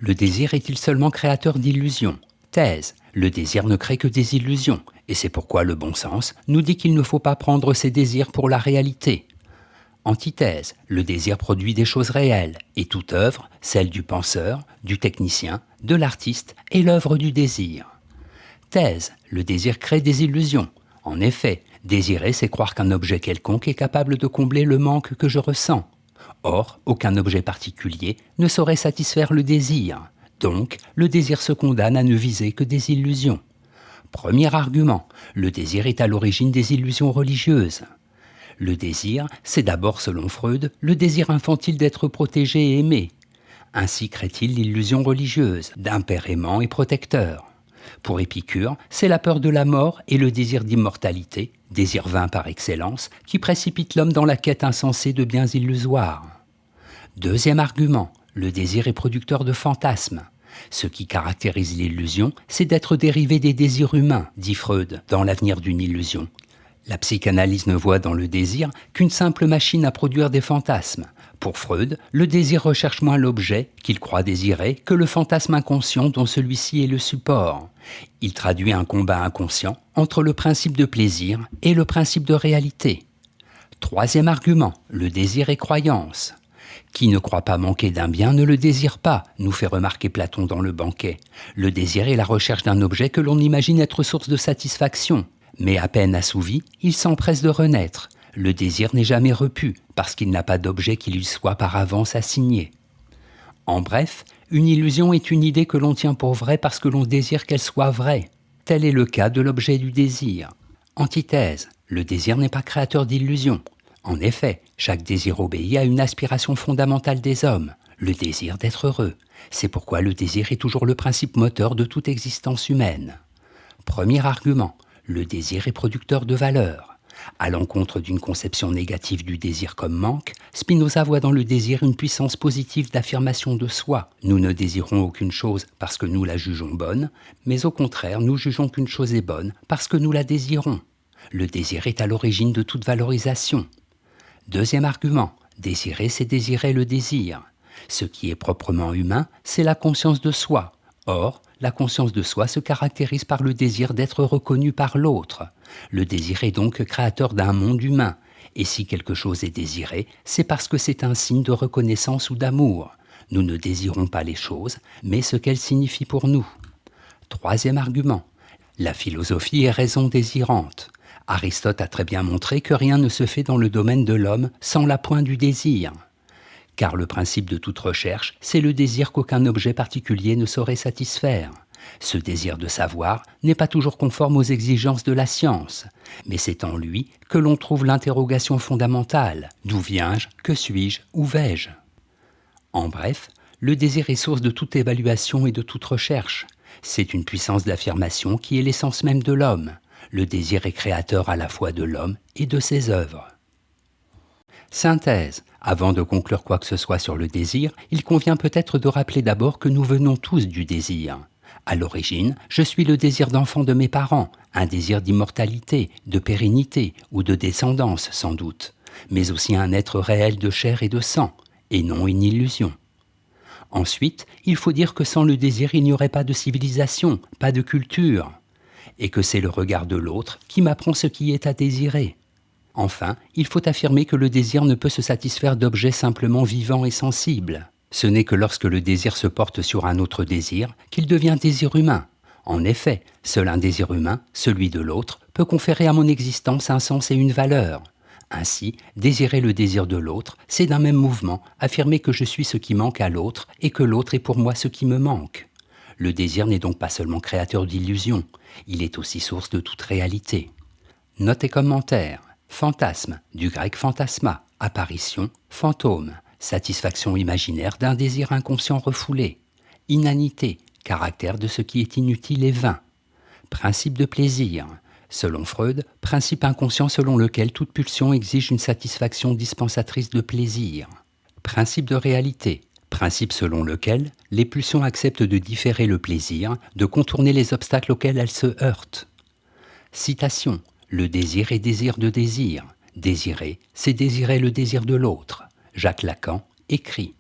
Le désir est-il seulement créateur d'illusions? Thèse. Le désir ne crée que des illusions, et c'est pourquoi le bon sens nous dit qu'il ne faut pas prendre ses désirs pour la réalité. Antithèse. Le désir produit des choses réelles, et toute œuvre, celle du penseur, du technicien, de l'artiste, est l'œuvre du désir. Thèse. Le désir crée des illusions. En effet, désirer, c'est croire qu'un objet quelconque est capable de combler le manque que je ressens. Or, aucun objet particulier ne saurait satisfaire le désir. Donc, le désir se condamne à ne viser que des illusions. Premier argument, le désir est à l'origine des illusions religieuses. Le désir, c'est d'abord, selon Freud, le désir infantile d'être protégé et aimé. Ainsi crée-t-il l'illusion religieuse, d'un père aimant et protecteur. Pour Épicure, c'est la peur de la mort et le désir d'immortalité, désir vain par excellence, qui précipite l'homme dans la quête insensée de biens illusoires. Deuxième argument, le désir est producteur de fantasmes. Ce qui caractérise l'illusion, c'est d'être dérivé des désirs humains, dit Freud, dans L'avenir d'une illusion. La psychanalyse ne voit dans le désir qu'une simple machine à produire des fantasmes. Pour Freud, le désir recherche moins l'objet, qu'il croit désirer, que le fantasme inconscient dont celui-ci est le support. Il traduit un combat inconscient entre le principe de plaisir et le principe de réalité. Troisième argument, le désir est croyance. Qui ne croit pas manquer d'un bien ne le désire pas, nous fait remarquer Platon dans le Banquet. Le désir est la recherche d'un objet que l'on imagine être source de satisfaction. Mais à peine assouvi, il s'empresse de renaître. Le désir n'est jamais repu, parce qu'il n'a pas d'objet qui lui soit par avance assigné. En bref, une illusion est une idée que l'on tient pour vraie parce que l'on désire qu'elle soit vraie. Tel est le cas de l'objet du désir. Antithèse, le désir n'est pas créateur d'illusions. En effet, chaque désir obéit à une aspiration fondamentale des hommes, le désir d'être heureux. C'est pourquoi le désir est toujours le principe moteur de toute existence humaine. Premier argument, le désir est producteur de valeur. À l'encontre d'une conception négative du désir comme manque, Spinoza voit dans le désir une puissance positive d'affirmation de soi. Nous ne désirons aucune chose parce que nous la jugeons bonne, mais au contraire, nous jugeons qu'une chose est bonne parce que nous la désirons. Le désir est à l'origine de toute valorisation. Deuxième argument, désirer, c'est désirer le désir. Ce qui est proprement humain, c'est la conscience de soi. Or, la conscience de soi se caractérise par le désir d'être reconnu par l'autre. Le désir est donc créateur d'un monde humain. Et si quelque chose est désiré, c'est parce que c'est un signe de reconnaissance ou d'amour. Nous ne désirons pas les choses, mais ce qu'elles signifient pour nous. Troisième argument, la philosophie est raison désirante. Aristote a très bien montré que rien ne se fait dans le domaine de l'homme sans l'appoint du désir. Car le principe de toute recherche, c'est le désir qu'aucun objet particulier ne saurait satisfaire. Ce désir de savoir n'est pas toujours conforme aux exigences de la science, mais c'est en lui que l'on trouve l'interrogation fondamentale. D'où viens-je? Que suis-je? Où vais-je? En bref, le désir est source de toute évaluation et de toute recherche. C'est une puissance d'affirmation qui est l'essence même de l'homme. Le désir est créateur à la fois de l'homme et de ses œuvres. Synthèse. Avant de conclure quoi que ce soit sur le désir, il convient peut-être de rappeler d'abord que nous venons tous du désir. À l'origine, je suis le désir d'enfant de mes parents, un désir d'immortalité, de pérennité ou de descendance sans doute, mais aussi un être réel de chair et de sang, et non une illusion. Ensuite, il faut dire que sans le désir, il n'y aurait pas de civilisation, pas de culture, et que c'est le regard de l'autre qui m'apprend ce qui est à désirer. Enfin, il faut affirmer que le désir ne peut se satisfaire d'objets simplement vivants et sensibles. Ce n'est que lorsque le désir se porte sur un autre désir qu'il devient désir humain. En effet, seul un désir humain, celui de l'autre, peut conférer à mon existence un sens et une valeur. Ainsi, désirer le désir de l'autre, c'est d'un même mouvement affirmer que je suis ce qui manque à l'autre et que l'autre est pour moi ce qui me manque. Le désir n'est donc pas seulement créateur d'illusions, il est aussi source de toute réalité. Note et commentaires. Fantasme, du grec phantasma, apparition, fantôme, satisfaction imaginaire d'un désir inconscient refoulé. Inanité, caractère de ce qui est inutile et vain. Principe de plaisir. Selon Freud, principe inconscient selon lequel toute pulsion exige une satisfaction dispensatrice de plaisir. Principe de réalité. Principe selon lequel les pulsions acceptent de différer le plaisir, de contourner les obstacles auxquels elles se heurtent. Citation. Le désir est désir de désir. Désirer, c'est désirer le désir de l'autre. Jacques Lacan écrit.